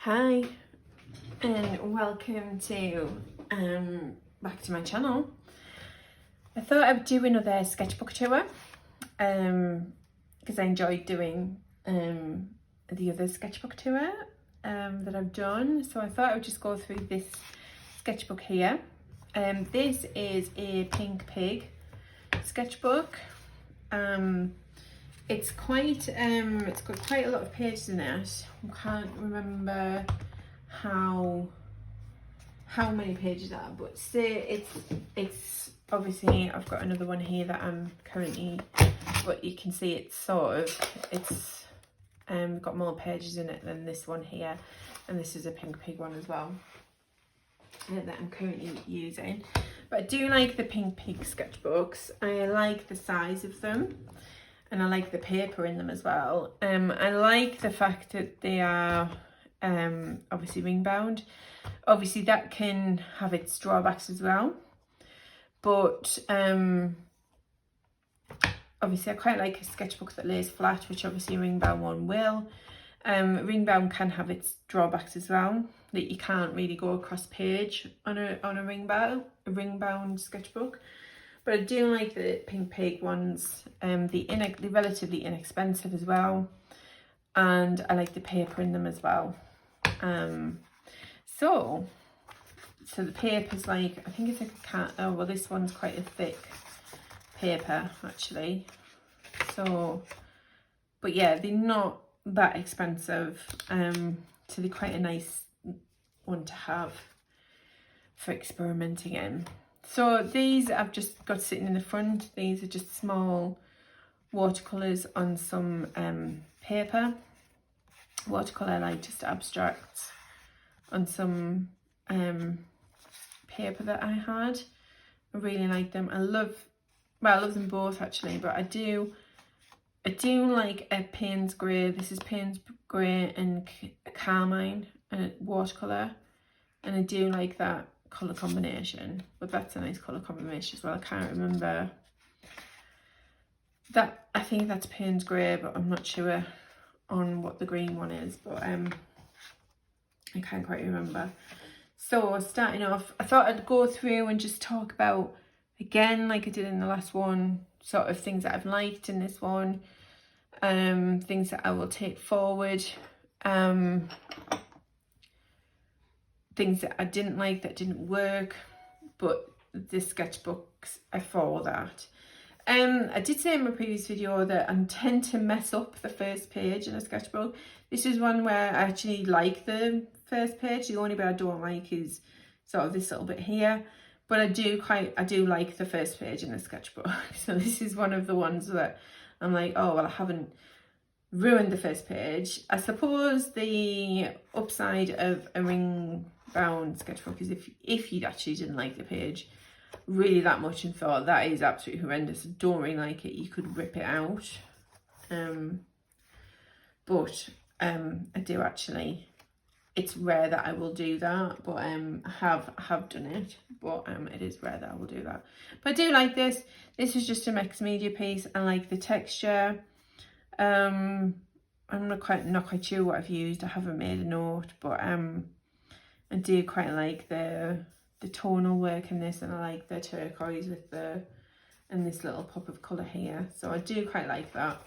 Hi and welcome to back to my channel. I thought I would do another sketchbook tour because I enjoyed doing the other sketchbook tour that I've done, so I thought I would just go through this sketchbook here. This is a pink pig sketchbook. It's got quite a lot of pages in it. I can't remember how many pages are, but say it's obviously I've got another one here that I'm currently, but you can see it's got more pages in it than this one here, and this is a pink pig one as well that I'm currently using. But I do like the pink pig sketchbooks. I like the size of them, and I like the paper in them as well. I like the fact that they are obviously ring bound. Obviously that can have its drawbacks as well, but obviously I quite like a sketchbook that lays flat, which obviously a ring bound one will. Ring bound can have its drawbacks as well, that you can't really go across page on a ring bound sketchbook. But I do like the pink pig ones. They're relatively inexpensive as well, and I like the paper in them as well. So the paper's like, I think it's like a cat. Oh well, this one's quite a thick paper actually. So, but yeah, they're not that expensive. So they're quite a nice one to have for experimenting in. So these I've just got sitting in the front. These are just small watercolours on some paper. Watercolour, like just abstracts on some paper that I had. I really like them. I love them both actually, but I do like a Payne's Grey. This is Payne's Grey and Carmine watercolour, and I do like that colour combination. But that's a nice colour combination as well. I can't remember that. I think that's Payne's Grey, but I'm not sure on what the green one is, but I can't quite remember. So starting off, I thought I'd go through and just talk about, again, like I did in the last one, sort of things that I've liked in this one, things that I will take forward, things that I didn't like, that didn't work, but the sketchbooks are for that. I did say in my previous video that I tend to mess up the first page in a sketchbook. This is one where I actually like the first page. The only bit I don't like is sort of this little bit here, but I do like the first page in a sketchbook. So this is one of the ones that I'm like, oh well, I haven't ruined the first page. I suppose the upside of a ring bound sketchbook is if you actually didn't like the page really that much and thought that is absolutely horrendous, don't really like it, you could rip it out. But I do actually, it's rare that I will do that, but I have done it, but it is rare that I will do that. But I do like this. This is just a mixed media piece. I like the texture. I'm not quite sure what I've used. I haven't made a note, but I do quite like the tonal work in this, and I like the turquoise with and this little pop of colour here. So I do quite like that.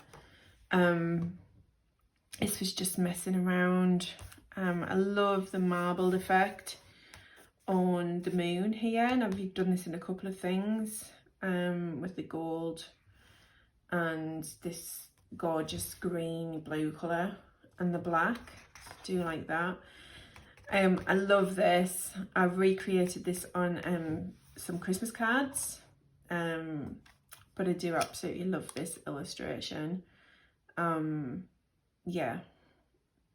This was just messing around. I love the marbled effect on the moon here, and I've done this in a couple of things with the gold and this gorgeous green blue colour and the black. Do like that. I love this. I've recreated this on some Christmas cards, but I do absolutely love this illustration. Yeah,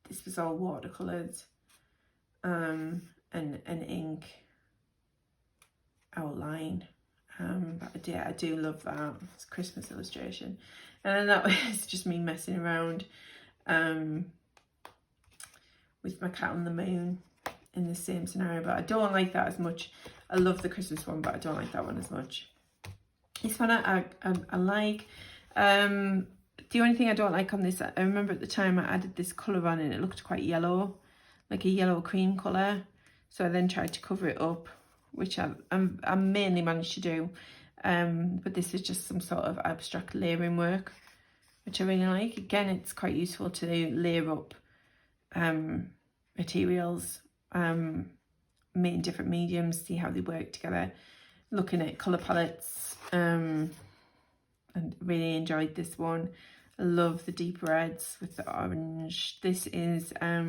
this was all watercolours and ink outline, but I do love that. It's a Christmas illustration, and then that was just me messing around with my cat on the moon in the same scenario, but I don't like that as much. I love the Christmas one, but I don't like that one as much. This one I like. The only thing I don't like on this, I remember at the time I added this colour on and it looked quite yellow. like a yellow cream colour. So I then tried to cover it up, which I mainly managed to do. But this is just some sort of abstract layering work, which I really like. Again, it's quite useful to layer up materials, in different mediums, see how they work together, looking at colour palettes, and really enjoyed this one. I love the deep reds with the orange. This is a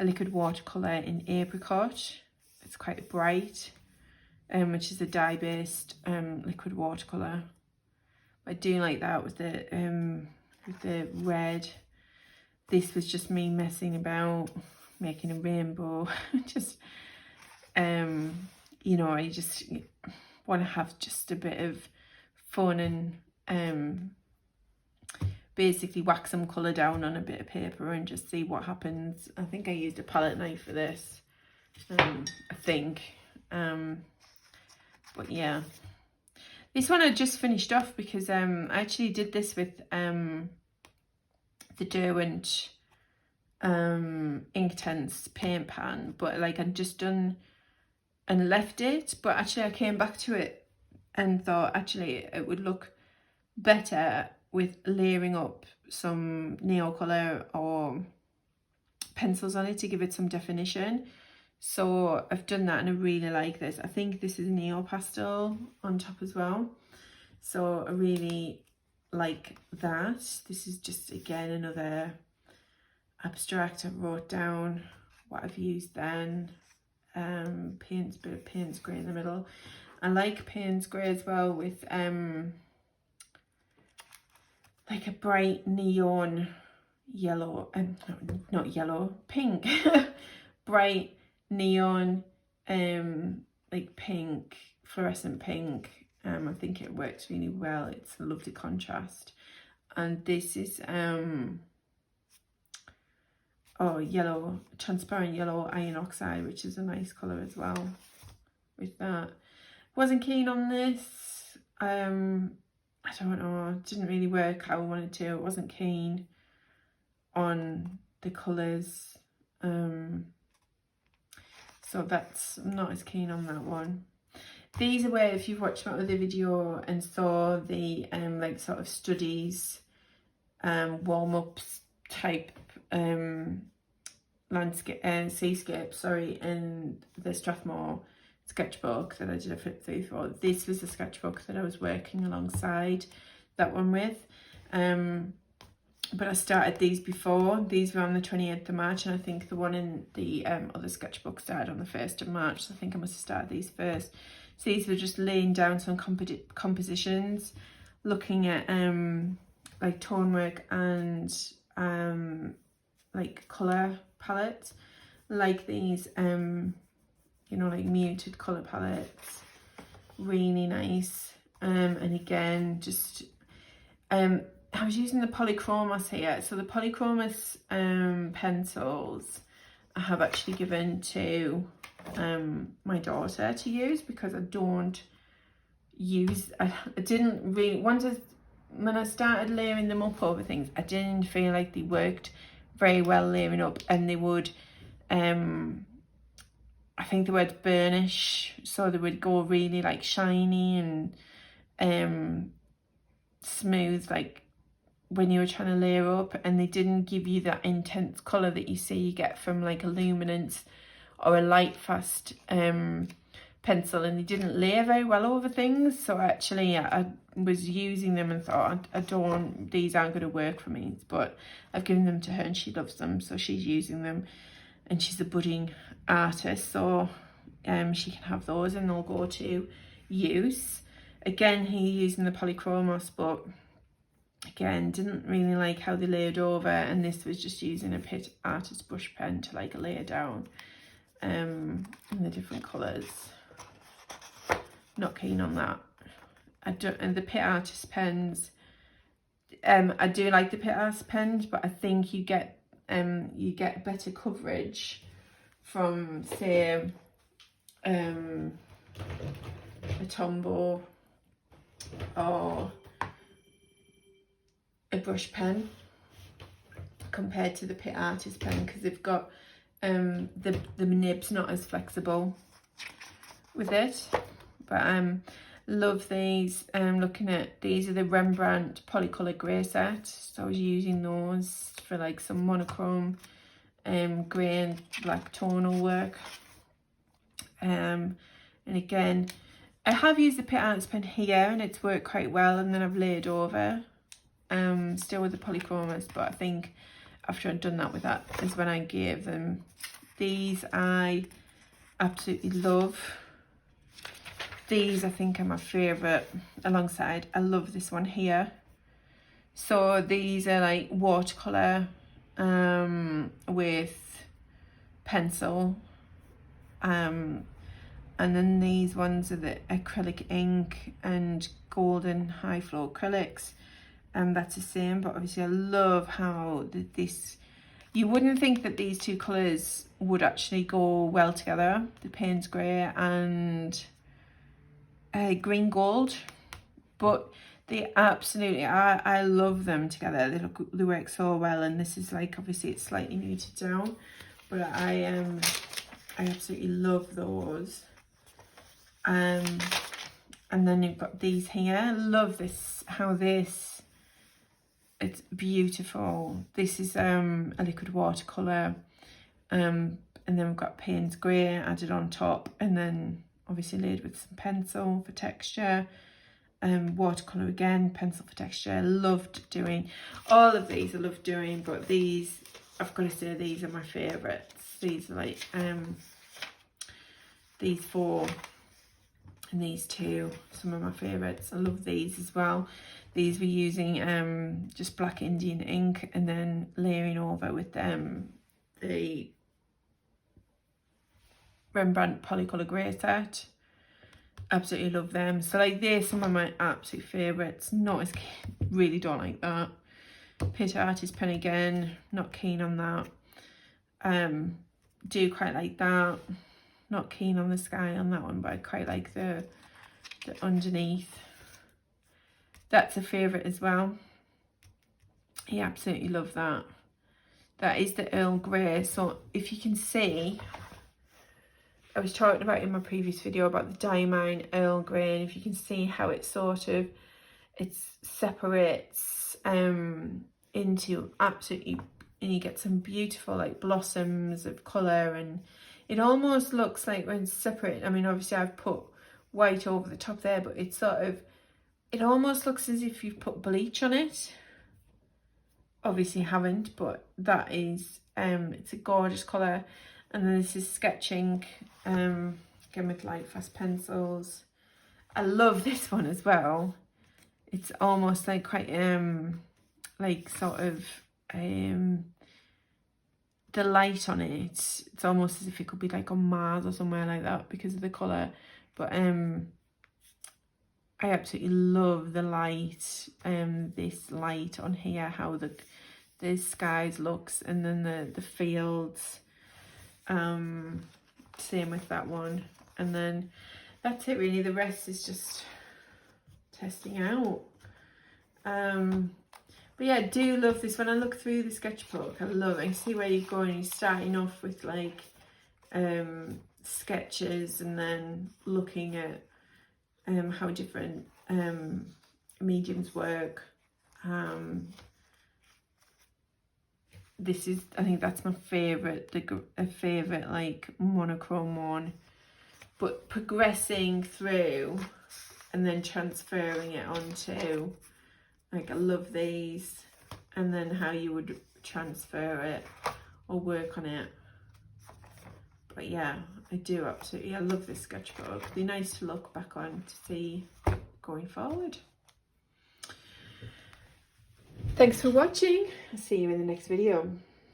liquid watercolour in apricot. It's quite bright, which is a dye-based liquid watercolour. I do like that with the red. This was just me messing about, making a rainbow. Just, you know, I just want to have just a bit of fun and basically whack some colour down on a bit of paper and just see what happens. I think I used a palette knife for this, I think. But yeah. This one I just finished off because I actually did this with the Derwent Inktense paint pan, but like I'd just done and left it, but actually I came back to it and thought actually it would look better with layering up some nail colour or pencils on it to give it some definition. So I've done that and I really like this. I think this is neo pastel on top as well, so I really like that. This is just again another abstract. I wrote down what I've used then. Payne's, bit of Payne's grey in the middle. I like Payne's grey as well with like a bright neon yellow, not yellow, pink, bright neon, like pink, fluorescent pink. I think it works really well. It's a lovely contrast. And this is yellow, transparent yellow iron oxide, which is a nice colour as well with that. Wasn't keen on this. I don't know, it didn't really work how I wanted to. It wasn't keen on the colours. So I'm not as keen on that one. These are where, if you've watched my other video and saw the like sort of studies, warm-ups type landscape, seascape, sorry, in the Strathmore sketchbook that I did a flip through for. This was the sketchbook that I was working alongside that one with. But I started these before. These were on the 28th of March, and I think the one in the other sketchbook started on the 1st of March, so I think I must have started these first. So these were just laying down some compositions, looking at like tone work and like colour palettes, like these you know, like muted colour palettes, really nice. And again, just I was using the Polychromos here. So the Polychromos pencils I have actually given to my daughter to use, because I don't use, I didn't really, when I started layering them up over things, I didn't feel like they worked very well layering up, and they would, I think the word burnish, so they would go really like shiny and smooth, like when you were trying to layer up, and they didn't give you that intense colour that you get from like a luminance or a light fast pencil, and they didn't layer very well over things. So actually I was using them and thought, these aren't going to work for me, but I've given them to her and she loves them, so she's using them, and she's a budding artist, so she can have those and they'll go to use. Again, here using the Polychromos, but again, didn't really like how they layered over, and this was just using a Pitt Artist brush pen to like layer down in the different colours. Not keen on that. And the Pitt Artist pens, I do like the Pitt Artist pens, but I think you get better coverage from, say, a Tombow or a brush pen compared to the Pitt Artist pen, because they've got the nib's not as flexible with it, but love these. Looking at these are the Rembrandt Polycolour grey set, so I was using those for like some monochrome grey and black tonal work. And again, I have used the Pitt Arts pen here and it's worked quite well, and then I've laid over still with the polychromos, but I think after I'd done that with that is when I gave them. These I absolutely love. These I think are my favourite alongside, I love this one here. So these are like watercolour with pencil, and then these ones are the acrylic ink and golden high flow acrylics, and that's the same. But obviously I love how this, you wouldn't think that these two colours would actually go well together, the Payne's grey and green gold, but they absolutely, I love them together. They work so well, and this is like, obviously it's slightly muted down, but I absolutely love those. And then you've got these here. I love this, how this, it's beautiful. This is a liquid watercolour, and then we've got Payne's grey added on top, and then obviously laid with some pencil for texture. Watercolour again, pencil for texture. I loved doing all of these, I love doing, but these, I've got to say, these are my favourites. These are like these four and these two, some of my favourites. I love these as well. These were using just black Indian ink and then layering over with the Rembrandt Polycolour grey set. Absolutely love them. So like, they're some of my absolute favourites. Not as keen, really don't like that. Pitt Artist pen again, not keen on that. Do quite like that. Not keen on the sky on that one, but I quite like the underneath. That's a favourite as well. I absolutely love that. That is the Earl Grey. So if you can see, I was talking about in my previous video about the Diamine Earl Grey, and if you can see how it sort of, it separates into absolutely, and you get some beautiful like blossoms of colour, and it almost looks like when it's separate. I mean, obviously I've put white over the top there, but it's sort of, it almost looks as if you've put bleach on it. Obviously haven't, but that is, it's a gorgeous colour. And then this is sketching, again with light fast pencils. I love this one as well. It's almost like quite, like sort of, the light on it, it's almost as if it could be like on Mars or somewhere like that because of the colour. But I absolutely love the light, this light on here, how the skies looks, and then the fields. Same with that one, and then that's it really. The rest is just testing out. But yeah, I do love this. When I look through the sketchbook, I love it. I see where you're going. You're starting off with like sketches, and then looking at how different mediums work. This is, I think that's my favourite, a favourite like monochrome one. But progressing through and then transferring it onto, like I love these, and then how you would transfer it or work on it. But yeah, I do absolutely, I love this sketchbook. It'd be nice to look back on to see going forward. Thanks for watching. I'll see you in the next video.